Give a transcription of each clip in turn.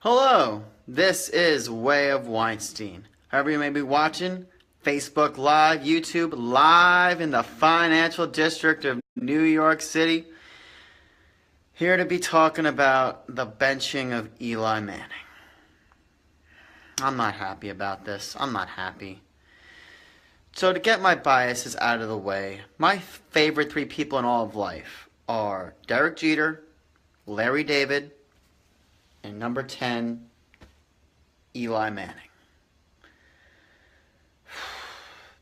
Hello, this is Way of Weinstein. However you may be watching, Facebook Live, YouTube Live in the financial district of New York City. Here to be talking about the benching of Eli Manning. I'm not happy about this. I'm not happy. So to get my biases out of the way, my favorite three people in all of life are Derek Jeter, Larry David, and number 10, Eli Manning.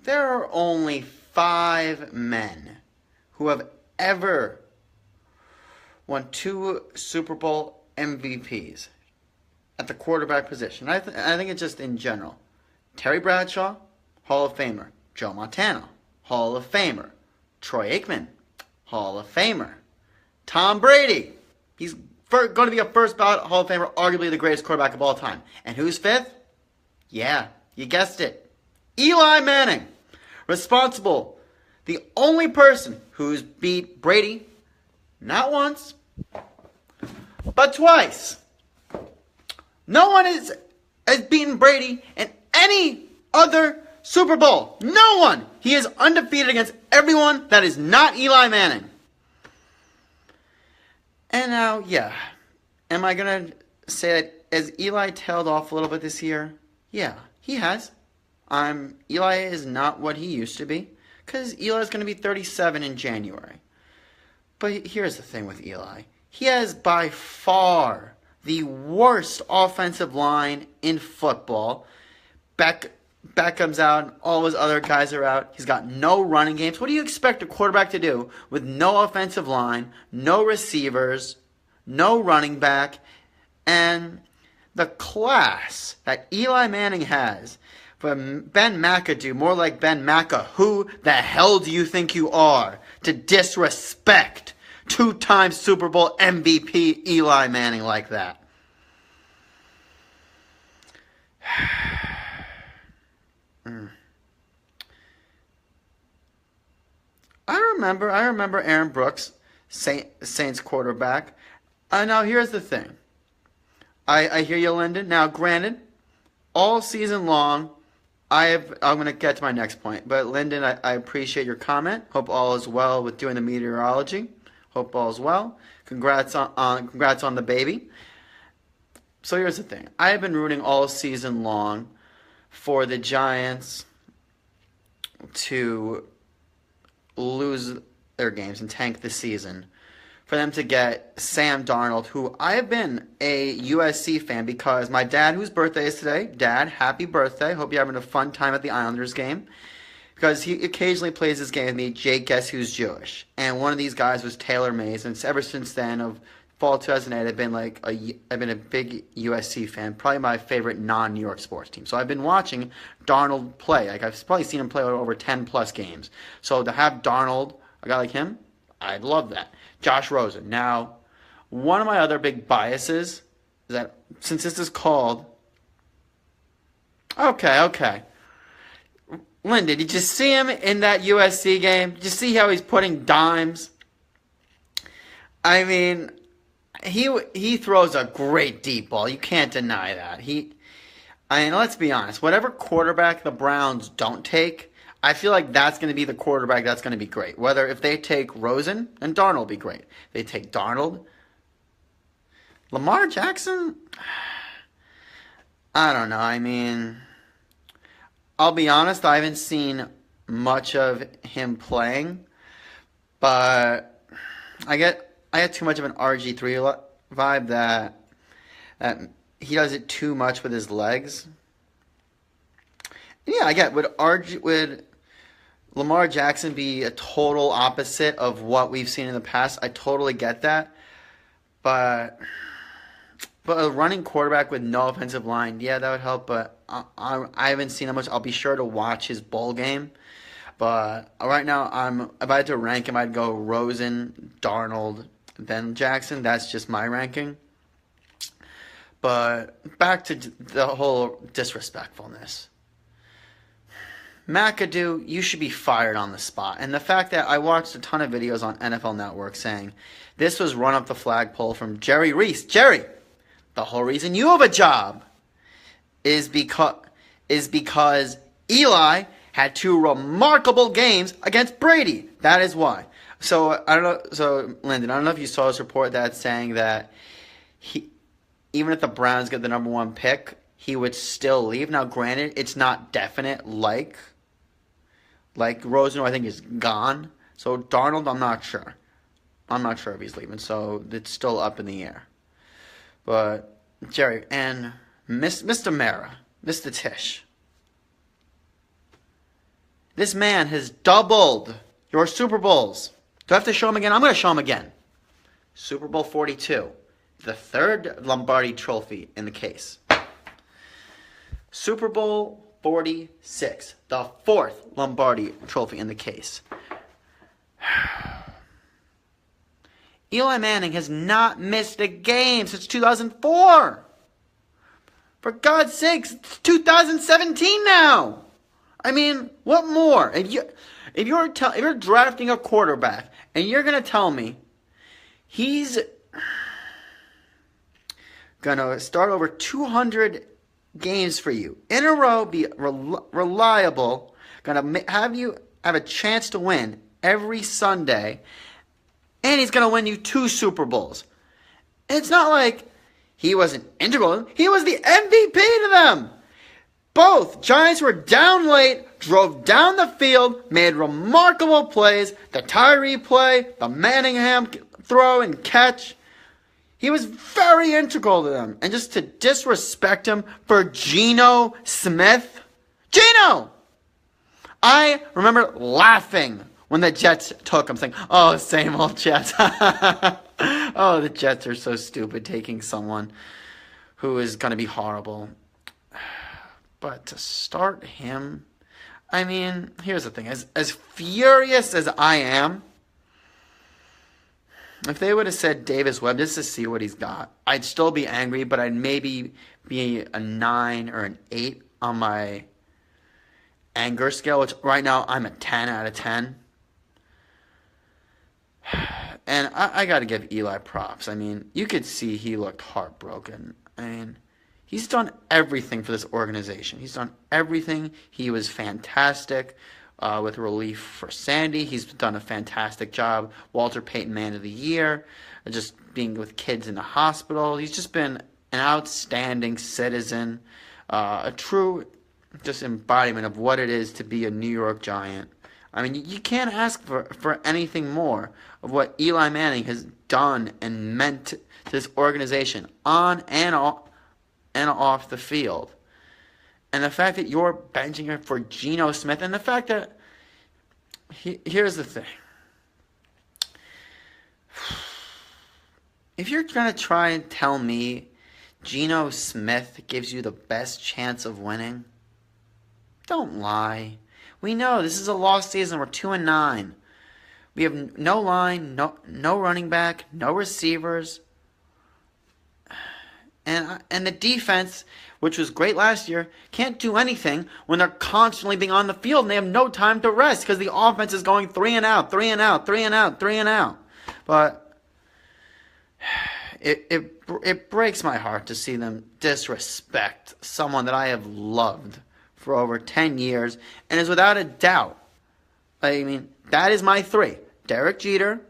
There are only 5 men who have ever won 2 Super Bowl MVPs at the quarterback position. I think it's just in general. Terry Bradshaw, Hall of Famer. Joe Montana, Hall of Famer. Troy Aikman, Hall of Famer. Tom Brady, he's going to be a first ballot Hall of Famer, arguably the greatest quarterback of all time. And who's 5th? Yeah, you guessed it. Eli Manning. Responsible. The only person who's beat Brady, not once, but twice. No one has beaten Brady in any other Super Bowl. No one. He is undefeated against everyone that is not Eli Manning. And now, yeah, am I going to say that has Eli tailed off a little bit this year? Yeah, he has. Eli is not what he used to be because Eli is going to be 37 in January. But here's the thing with Eli. He has by far the worst offensive line in football. Beckham's out. All his other guys are out. He's got no running games. What do you expect a quarterback to do with no offensive line, no receivers, no running back, and the class that Eli Manning has from Ben McAdoo, more like Ben Maca, who the hell do you think you are to disrespect 2-time Super Bowl MVP Eli Manning like that? I remember Aaron Brooks, Saints quarterback. Now here's the thing. I hear you, Lyndon. Now, granted, all season long, I'm going to get to my next point. But Lyndon, I appreciate your comment. Hope all is well with doing the meteorology. Hope all is well. Congrats on the baby. So here's the thing. I have been rooting all season long for the Giants to lose their games and tank the season, for them to get Sam Darnold, who I have been a USC fan because my dad, whose birthday is today, Dad, happy birthday. Hope you're having a fun time at the Islanders game. Because he occasionally plays this game with me, Jake Guess Who's Jewish. And one of these guys was Taylor Mays, and ever since then, of fall 2008, I've been a big USC fan, probably my favorite non-New York sports team. So I've been watching Darnold play. I've probably seen him play over 10 plus games. So to have Darnold, a guy like him, I'd love that. Josh Rosen. Now, one of my other big biases is that since this is called, okay. Lyndon, did you see him in that USC game? Did you see how he's putting dimes? I mean, he throws a great deep ball. You can't deny that. Let's be honest. Whatever quarterback the Browns don't take, I feel like that's going to be the quarterback that's going to be great. Whether if they take Rosen, and Darnold will be great. If they take Darnold. Lamar Jackson? I don't know. I mean, I'll be honest. I haven't seen much of him playing. But I get too much of an RG3 vibe that he does it too much with his legs. Yeah, I get. Would Lamar Jackson be a total opposite of what we've seen in the past? I totally get that. But a running quarterback with no offensive line, yeah, that would help. But I haven't seen how much. I'll be sure to watch his bowl game. But right now, if I had to rank him, I'd go Rosen, Darnold, then Jackson. That's just my ranking. But back to the whole disrespectfulness. McAdoo, you should be fired on the spot. And the fact that I watched a ton of videos on NFL Network saying this was run up the flagpole from Jerry Reese. Jerry, the whole reason you have a job is because Eli had 2 remarkable games against Brady. That is why. So I don't know. So Lyndon, I don't know if you saw this report that's saying that even if the Browns get the number 1 pick, he would still leave. Now, granted, it's not definite like Rosen, who I think is gone. So Darnold, I'm not sure. I'm not sure if he's leaving. So it's still up in the air. But Jerry and Mr. Mara, Mr. Tish, this man has doubled your Super Bowls. Do I have to show him again? I'm going to show him again. Super Bowl 42, the 3rd Lombardi trophy in the case. Super Bowl 46, the 4th Lombardi trophy in the case. Eli Manning has not missed a game since 2004. For God's sakes, it's 2017 now. I mean, what more? If you're drafting a quarterback and you're going to tell me he's going to start over 200 games for you in a row, be reliable, going to have you have a chance to win every Sunday, and he's going to win you 2 Super Bowls. It's not like he wasn't integral. He was the MVP to them. Both Giants were down late, drove down the field, made remarkable plays. The Tyree play, the Manningham throw and catch. He was very integral to them. And just to disrespect him for Geno Smith. Geno! I remember laughing when the Jets took him, saying, oh, same old Jets. Oh, the Jets are so stupid taking someone who is going to be horrible. But to start him, I mean, here's the thing. As furious as I am, if they would have said Davis Webb just to see what he's got, I'd still be angry, but I'd maybe be a 9 or an 8 on my anger scale, which right now I'm a 10 out of 10. And I got to give Eli props. I mean, you could see he looked heartbroken. I mean, he's done everything for this organization. He's done everything. He was fantastic with relief for Sandy. He's done a fantastic job. Walter Payton Man of the Year, just being with kids in the hospital. He's just been an outstanding citizen, a true just embodiment of what it is to be a New York Giant. I mean, you can't ask for anything more of what Eli Manning has done and meant to this organization on and off the field. And the fact that you're benching him for Geno Smith, and the fact that, here's the thing. If you're going to try and tell me Geno Smith gives you the best chance of winning, don't lie. We know this is a lost season. We're 2-9. We have no line, no running back, no receivers. And the defense, which was great last year, can't do anything when they're constantly being on the field and they have no time to rest because the offense is going 3 and out, 3 and out, 3 and out, 3 and out. But it breaks my heart to see them disrespect someone that I have loved for over 10 years and is without a doubt. I mean, that is my 3. Derek Jeter,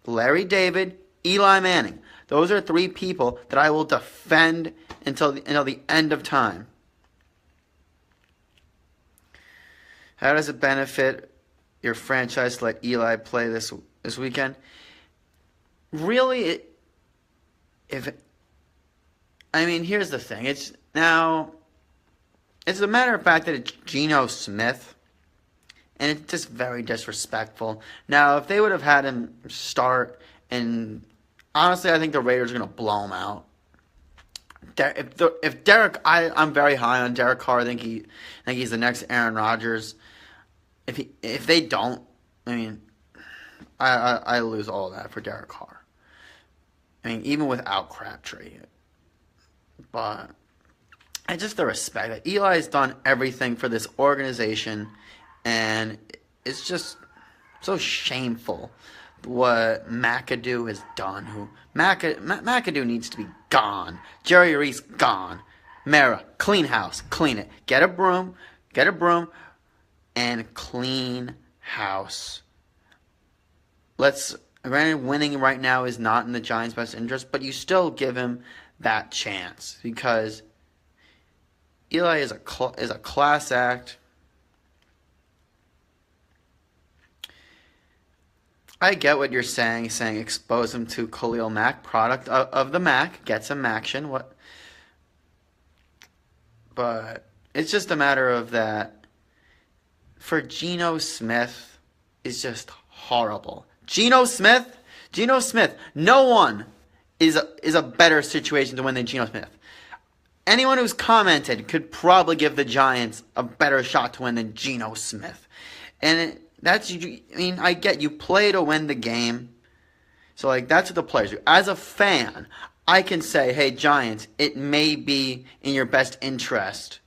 Larry David, Eli Manning. Those are 3 people that I will defend until the end of time. How does it benefit your franchise to let Eli play this weekend? Really, here's the thing. It's a matter of fact that it's Geno Smith, and it's just very disrespectful. Now, if they would have had him start, and honestly, I think the Raiders are going to blow him out. If Derek, I'm very high on Derek Carr. I think he's the next Aaron Rodgers. If they don't, I lose all of that for Derek Carr. Even without Crabtree, but. And just the respect that Eli's done everything for this organization, and it's just so shameful what McAdoo has done. McAdoo needs to be gone. Jerry Reese gone. Mara, clean house, clean it. Get a broom, and clean house. Granted, winning right now is not in the Giants' best interest, but you still give him that chance because Eli is a class act. I get what you're saying expose him to Khalil Mack, product of the Mack, get some action. But it's just a matter of that. For Geno Smith is just horrible. Geno Smith. No one is a better situation to win than Geno Smith. Anyone who's commented could probably give the Giants a better shot to win than Geno Smith. And I get you play to win the game. So, that's what the players do. As a fan, I can say, hey, Giants, it may be in your best interest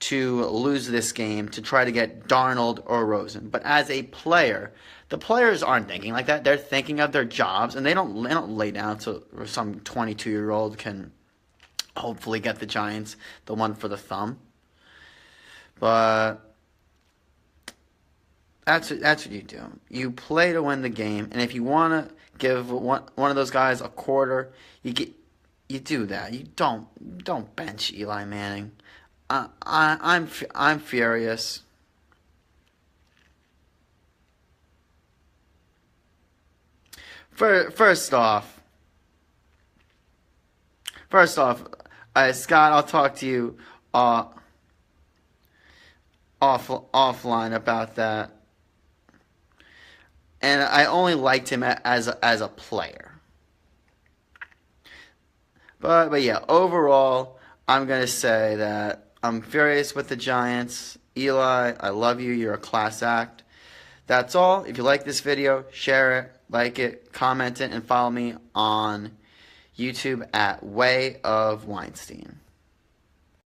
to lose this game to try to get Darnold or Rosen. But as a player, the players aren't thinking like that. They're thinking of their jobs, and they don't lay down so some 22-year-old can hopefully get the Giants the one for the thumb. But that's what you do. You play to win the game, and if you want to give one of those guys a quarter, you do that. You don't bench Eli Manning. I'm furious. First off, Scott, I'll talk to you offline about that. And I only liked him as a player. But yeah, overall, I'm going to say that I'm furious with the Giants. Eli, I love you. You're a class act. That's all. If you like this video, share it, like it, comment it, and follow me on YouTube at Way of Weinstein.